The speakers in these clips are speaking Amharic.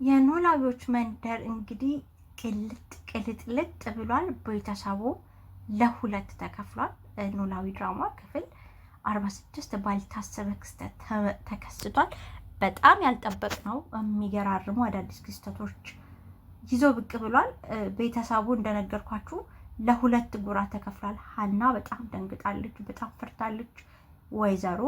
የኖላዊዎች መንደር እንግዲህ ቅልጥልጥ ብሏል። ቤተሰቡ ለሁለት ተከፍሏል። ኖላዊ ድራማ ክፍል 46 ባልታሰበ ክስተት ተከስቷል። በጣም ያልጠበቅነው የሚገራርሙ አዳዲስ ክስተቶች ይዞ ብቅ ብሏል። ቤተሰቡ እንደነገርኳችሁ ለሁለት ጎራ ተከፍሏል። ሀና በጣም ደንግጣለች፣ በጣም ፈርታለች። ወይዘሮ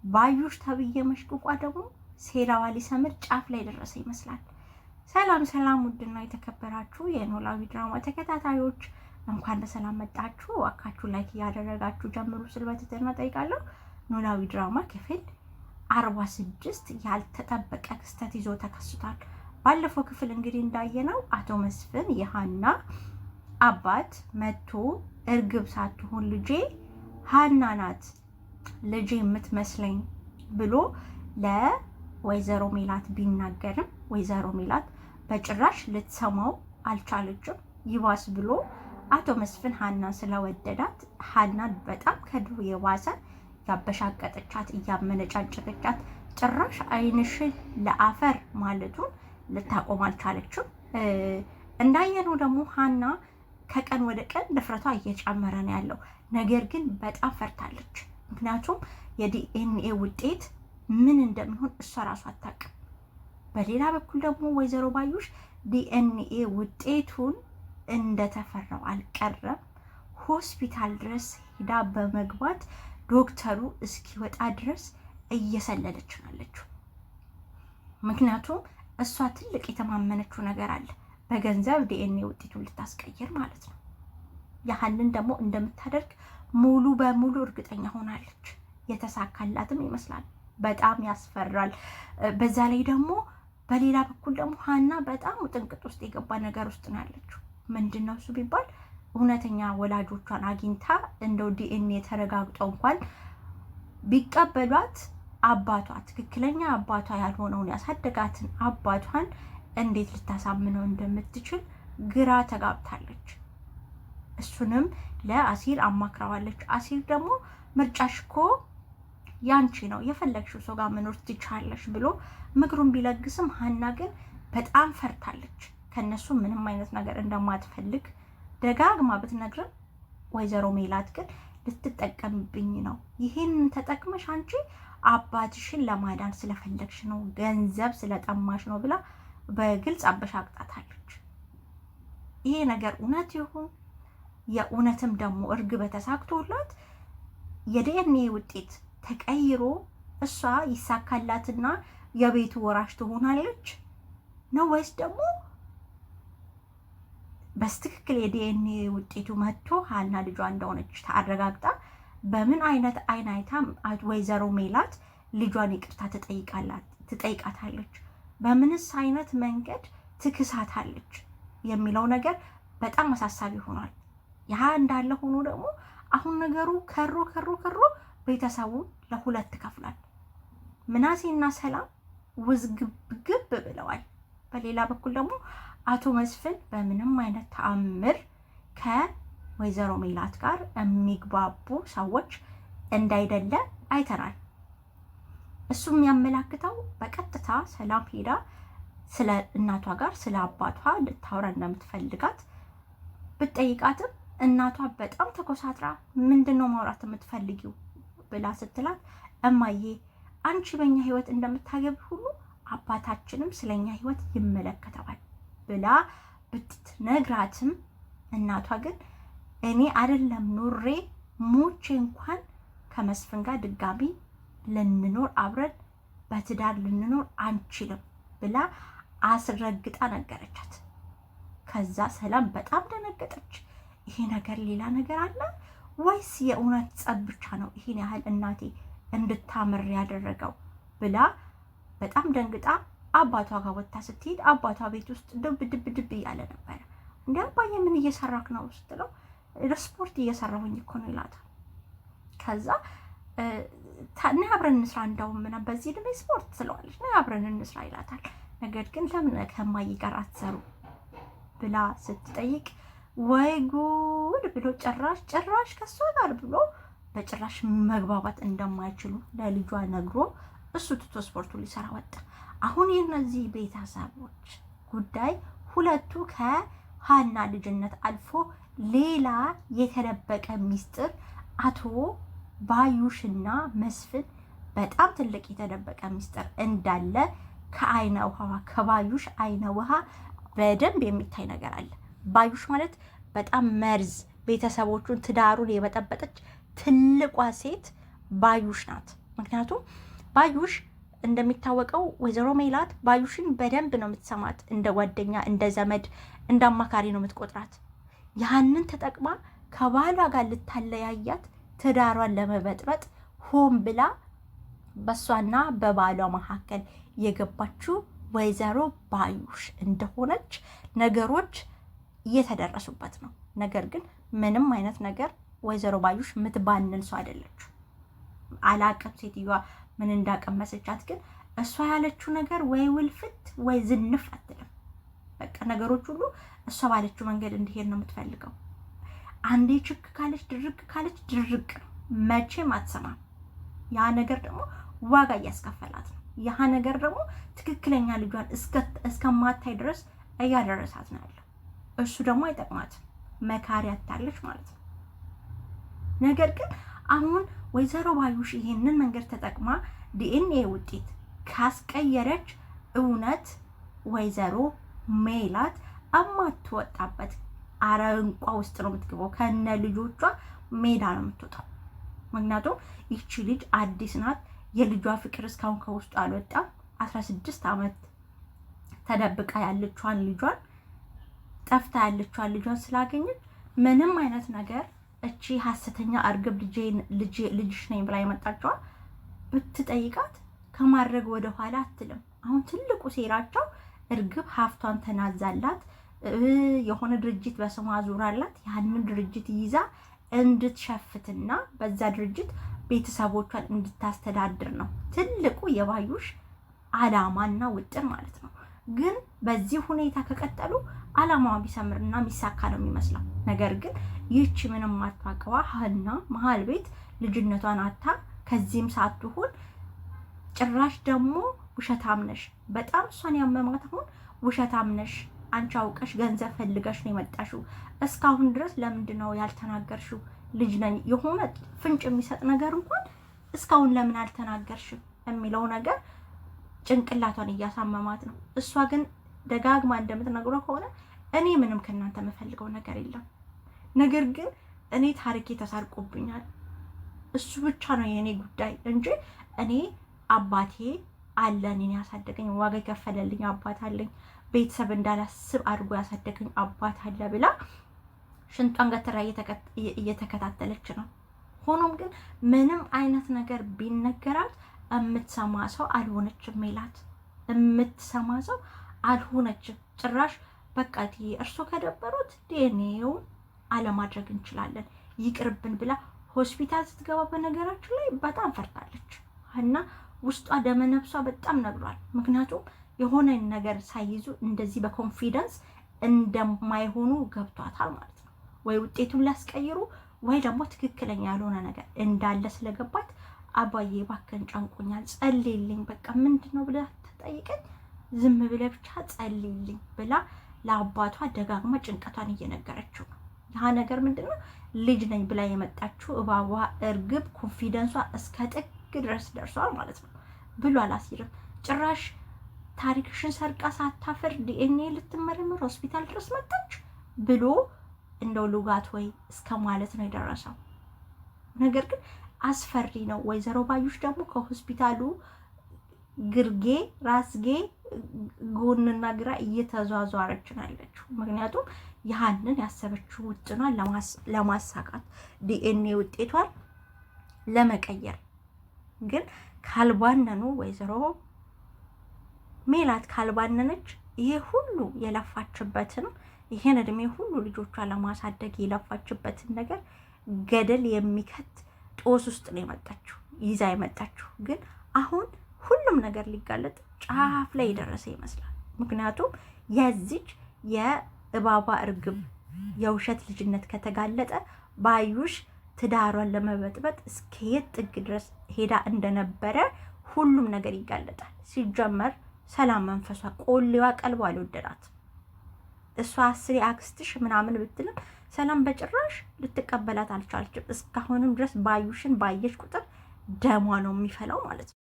ባዩሽ ተብዬ መሽቁቋ ደግሞ ሴራዋ ሊሰምር ጫፍ ላይ ደረሰ ይመስላል። ሰላም ሰላም! ውድና የተከበራችሁ የኖላዊ ድራማ ተከታታዮች እንኳን በሰላም መጣችሁ። እባካችሁ ላይክ እያደረጋችሁ ጀምሩ ስል በትህትና እጠይቃለሁ። ኖላዊ ድራማ ክፍል 46 ያልተጠበቀ ክስተት ይዞ ተከስቷል። ባለፈው ክፍል እንግዲህ እንዳየነው አቶ መስፍን የሀና አባት መጥቶ እርግብ ሳትሆን ልጄ ሀና ናት ልጄ የምትመስለኝ ብሎ ለወይዘሮ ሜላት ቢናገርም ወይዘሮ ሜላት በጭራሽ ልትሰማው አልቻለችም። ይባስ ብሎ አቶ መስፍን ሀናን ስለወደዳት ሀናን በጣም ከድሮ የባሰ ያበሻቀጠቻት፣ እያመነጫጨቀቻት ጭራሽ ዓይንሽን ለአፈር ማለቱን ልታቆም አልቻለችም። እንዳየነው ደግሞ ሀና ከቀን ወደ ቀን ድፍረቷ እየጨመረ ነው ያለው። ነገር ግን በጣም ፈርታለች። ምክንያቱም የዲኤንኤ ውጤት ምን እንደሚሆን እሷ ራሷ አታውቅም። በሌላ በኩል ደግሞ ወይዘሮ ባዩሽ ዲኤንኤ ውጤቱን እንደተፈራው አልቀረም። ሆስፒታል ድረስ ሄዳ በመግባት ዶክተሩ እስኪወጣ ድረስ እየሰለለች ናለችው። ምክንያቱም እሷ ትልቅ የተማመነችው ነገር አለ፣ በገንዘብ ዲኤንኤ ውጤቱን ልታስቀይር ማለት ነው። ያህንን ደግሞ እንደምታደርግ ሙሉ በሙሉ እርግጠኛ ሆናለች። የተሳካላትም ይመስላል። በጣም ያስፈራል። በዛ ላይ ደግሞ በሌላ በኩል ደግሞ ሀና በጣም ጥንቅጥ ውስጥ የገባ ነገር ውስጥ ነው ያለችው። ምንድን ነው እሱ ቢባል እውነተኛ ወላጆቿን አግኝታ እንደው ዲኤንኤ ተረጋግጠው እንኳን ቢቀበሏት አባቷ ትክክለኛ አባቷ ያልሆነውን ያሳደጋትን አባቷን እንዴት ልታሳምነው እንደምትችል ግራ ተጋብታለች። እሱንም ለአሲር አማክራዋለች። አሲር ደግሞ ምርጫሽ እኮ ያንቺ ነው፣ የፈለግሽው ሰው ጋር መኖር ትቻለሽ ብሎ ምክሩን ቢለግስም ሀና ግን በጣም ፈርታለች። ከነሱ ምንም አይነት ነገር እንደማትፈልግ ደጋግማ ብትነግርም ወይዘሮ ሜላት ግን ልትጠቀምብኝ ነው፣ ይህን ተጠቅመሽ አንቺ አባትሽን ለማዳን ስለፈለግሽ ነው፣ ገንዘብ ስለጠማሽ ነው ብላ በግልጽ አበሻቅጣታለች። ይሄ ነገር እውነት ይሁን የእውነትም ደግሞ እርግብ ተሳክቶላት የዲኤንኤ ውጤት ተቀይሮ እሷ ይሳካላትና የቤቱ ወራሽ ትሆናለች ነው ወይስ ደግሞ በስትክክል የዲኤንኤ ውጤቱ መጥቶ ሀና ልጇ እንደሆነች ታረጋግጣ በምን አይነት አይታ ወይዘሮ ሜላት ልጇን ይቅርታ ትጠይቃታለች? በምንስ አይነት መንገድ ትክሳታለች የሚለው ነገር በጣም አሳሳቢ ሆኗል። ያ እንዳለ ሆኖ ደግሞ አሁን ነገሩ ከሮ ቤተሰቡን ለሁለት ከፍሏል። ምናሴና ሰላም ውዝግብግብ ብለዋል። በሌላ በኩል ደግሞ አቶ መስፍን በምንም አይነት ተአምር ከወይዘሮ ሜላት ጋር የሚግባቡ ሰዎች እንዳይደለ አይተናል። እሱም የሚያመላክተው በቀጥታ ሰላም ሄዳ ስለ እናቷ ጋር ስለ አባቷ ልታወራ እንደምትፈልጋት ብትጠይቃትም እናቷ በጣም ተኮሳትራ ምንድነው ማውራት የምትፈልጊው ብላ ስትላት እማዬ አንቺ በእኛ ህይወት እንደምታገቢ ሁሉ አባታችንም ስለኛ ህይወት ይመለከተዋል ብላ ብትነግራትም እናቷ ግን እኔ አይደለም ኑሬ ሞቼ እንኳን ከመስፍን ጋር ድጋሚ ልንኖር አብረን በትዳር ልንኖር አንችልም ብላ አስረግጣ ነገረቻት። ከዛ ሰላም በጣም ደነገጠች። ይሄ ነገር ሌላ ነገር አለ ወይስ የእውነት ጸብ ብቻ ነው ይሄን ያህል እናቴ እንድታምር ያደረገው ብላ በጣም ደንግጣ አባቷ ጋር ወጥታ ስትሄድ አባቷ ቤት ውስጥ ድብ እያለ ነበረ። እንደ አባዬ ምን እየሰራክ ነው ስትለው ስፖርት እየሰራሁኝ እኮ ነው ይላታል። ከዛ ነይ አብረን እንስራ እንደውም ምናምን በዚህ ዕድሜ ስፖርት ትለዋለች። ነይ አብረን እንስራ ይላታል። ነገር ግን ለምን ከማዬ ጋር አትሰሩ ብላ ስትጠይቅ ወይ ጉድ ብሎ ጭራሽ ከሷ ጋር ብሎ በጭራሽ መግባባት እንደማይችሉ ለልጇ ነግሮ እሱ ትቶ ስፖርቱ ሊሰራ ወጣ። አሁን የእነዚህ ቤተሰቦች ጉዳይ ሁለቱ ከሀና ልጅነት አልፎ ሌላ የተደበቀ ሚስጥር አቶ ባዩሽና መስፍን በጣም ትልቅ የተደበቀ ሚስጥር እንዳለ ከአይነ ውሃ ከባዩሽ አይነ ውሃ በደንብ የሚታይ ነገር አለ። ባዩሽ ማለት በጣም መርዝ ቤተሰቦቹን ትዳሩን የበጠበጠች ትልቋ ሴት ባዩሽ ናት። ምክንያቱም ባዩሽ እንደሚታወቀው ወይዘሮ ሜላት ባዩሽን በደንብ ነው የምትሰማት። እንደ ጓደኛ፣ እንደ ዘመድ፣ እንደ አማካሪ ነው የምትቆጥራት። ያንን ተጠቅማ ከባሏ ጋር ልታለያያት ትዳሯን ለመበጥበጥ ሆን ብላ በሷና በባሏ መካከል የገባችው ወይዘሮ ባዩሽ እንደሆነች ነገሮች እየተደረሱበት ነው። ነገር ግን ምንም አይነት ነገር ወይዘሮ ባዩሽ የምትባንን ሰው አይደለች። አላቅም ሴትዮዋ ምን እንዳቀመሰቻት፣ ግን እሷ ያለችው ነገር ወይ ውልፍት ወይ ዝንፍ አትልም። በቃ ነገሮች ሁሉ እሷ ባለችው መንገድ እንዲሄድ ነው የምትፈልገው። አንዴ ችክ ካለች ድርቅ ካለች ድርቅ ነው፣ መቼም አትሰማም። ያ ነገር ደግሞ ዋጋ እያስከፈላት ነው። ያ ነገር ደግሞ ትክክለኛ ልጇን እስከማታይ ድረስ እያደረሳት ነው ያለው። እሱ ደግሞ አይጠቅማትም፣ መካሪ አታለች ማለት ነው። ነገር ግን አሁን ወይዘሮ ባዩሽ ይሄንን መንገድ ተጠቅማ ዲኤንኤ ውጤት ካስቀየረች እውነት ወይዘሮ ሜላት እማትወጣበት አረንቋ ውስጥ ነው የምትገባው። ከነ ልጆቿ ሜዳ ነው የምትወጣው። ምክንያቱም ይቺ ልጅ አዲስ ናት። የልጇ ፍቅር እስካሁን ከውስጡ አልወጣም። 16 ዓመት ተደብቃ ያለችዋን ልጇን ጠፍታ ያለችዋን ልጇን ስላገኘች ምንም አይነት ነገር እቺ ሀሰተኛ እርግብ ልጅሽ ነኝ ብላ የመጣችዋ ብትጠይቃት ከማድረግ ወደ ኋላ አትልም። አሁን ትልቁ ሴራቸው እርግብ ሀብቷን ተናዛላት የሆነ ድርጅት በስሟ ዙራላት ያንን ድርጅት ይዛ እንድትሸፍትና በዛ ድርጅት ቤተሰቦቿን እንድታስተዳድር ነው ትልቁ የባዩሽ አላማና ውጥን ማለት ነው። ግን በዚህ ሁኔታ ከቀጠሉ አላማዋ ቢሰምርና የሚሳካ ነው የሚመስለው። ነገር ግን ይህቺ ምንም አታውቀዋ ሀና መሀል ቤት ልጅነቷን አታ ከዚህም ሳትሆን ጭራሽ ደግሞ ውሸታም ነሽ፣ በጣም እሷን ያመማት አሁን ውሸታም ነሽ፣ አንቺ አውቀሽ ገንዘብ ፈልገሽ ነው የመጣሽው፣ እስካሁን ድረስ ለምንድን ነው ያልተናገርሽው? ልጅ ነኝ የሆነ ፍንጭ የሚሰጥ ነገር እንኳን እስካሁን ለምን አልተናገርሽም የሚለው ነገር ጭንቅላቷን እያሳመማት ነው። እሷ ግን ደጋግማ እንደምትነግረው ከሆነ እኔ ምንም ከእናንተ የምፈልገው ነገር የለም፣ ነገር ግን እኔ ታሪኬ ተሰርቆብኛል፣ እሱ ብቻ ነው የእኔ ጉዳይ እንጂ እኔ አባቴ አለ፣ እኔን ያሳደገኝ ዋጋ የከፈለልኝ አባት አለኝ፣ ቤተሰብ እንዳላስብ አድርጎ ያሳደገኝ አባት አለ ብላ ሽንጧን ገትራ እየተከታተለች ነው። ሆኖም ግን ምንም አይነት ነገር ቢነገራት የምትሰማ ሰው አልሆነችም። ሜላት የምትሰማ ሰው አልሆነችም። ጭራሽ በቃ እርሶ ከደበሩት ዲኤንኤውን አለማድረግ እንችላለን ይቅርብን ብላ ሆስፒታል ስትገባ በነገራችን ላይ በጣም ፈርታለች እና ውስጧ ደመነፍሷ በጣም ነግሯል። ምክንያቱም የሆነ ነገር ሳይይዙ እንደዚህ በኮንፊደንስ እንደማይሆኑ ገብቷታል ማለት ነው። ወይ ውጤቱን ሊያስቀይሩ ወይ ደግሞ ትክክለኛ ያልሆነ ነገር እንዳለ ስለገባት አባዬ እባክህን ጨንቆኛል ጸልይልኝ፣ በቃ ምንድን ነው ብለህ ተጠይቀኝ፣ ዝም ብለህ ብቻ ጸልይልኝ ብላ ለአባቷ ደጋግማ ጭንቀቷን እየነገረችው ነው። ያ ነገር ምንድን ነው ልጅ ነኝ ብላ የመጣችው እባቧ እርግብ ኮንፊደንሷ እስከ ጥግ ድረስ ደርሷል ማለት ነው ብሎ አላሲርም። ጭራሽ ታሪክሽን ሰርቃ ሳታፈር ዲኤንኤ ልትመረምር ሆስፒታል ድረስ መጣች ብሎ እንደው ልጋት ወይ እስከ ማለት ነው የደረሰው። ነገር ግን አስፈሪ ነው። ወይዘሮ ባዩሽ ደግሞ ከሆስፒታሉ ግርጌ ራስጌ ጎንና ግራ እየተዟዟረች ነው ያለችው። ምክንያቱም ያንን ያሰበችው ውጥኗን ለማሳካት ዲኤንኤ ውጤቷን ለመቀየር ግን ካልባነኑ ወይዘሮ ሜላት ካልባነነች ይሄ ሁሉ የለፋችበትን ይሄን እድሜ ሁሉ ልጆቿን ለማሳደግ የለፋችበትን ነገር ገደል የሚከት ጦስ ውስጥ ነው የመጣችው ይዛ የመጣችው። ግን አሁን ሁሉም ነገር ሊጋለጥ ጫፍ ላይ የደረሰ ይመስላል። ምክንያቱም የዚች የእባባ እርግብ የውሸት ልጅነት ከተጋለጠ ባዩሽ ትዳሯን ለመበጥበጥ እስከየት ጥግ ድረስ ሄዳ እንደነበረ ሁሉም ነገር ይጋለጣል። ሲጀመር ሰላም መንፈሷ ቆሌዋ ቀልቧ አልወደዳት። እሷ አስሬ አክስትሽ ምናምን ብትልም ሰላም በጭራሽ ልትቀበላት አልቻለችም። እስካሁንም ድረስ ባዩሽን ባየች ቁጥር ደሟ ነው የሚፈላው ማለት ነው።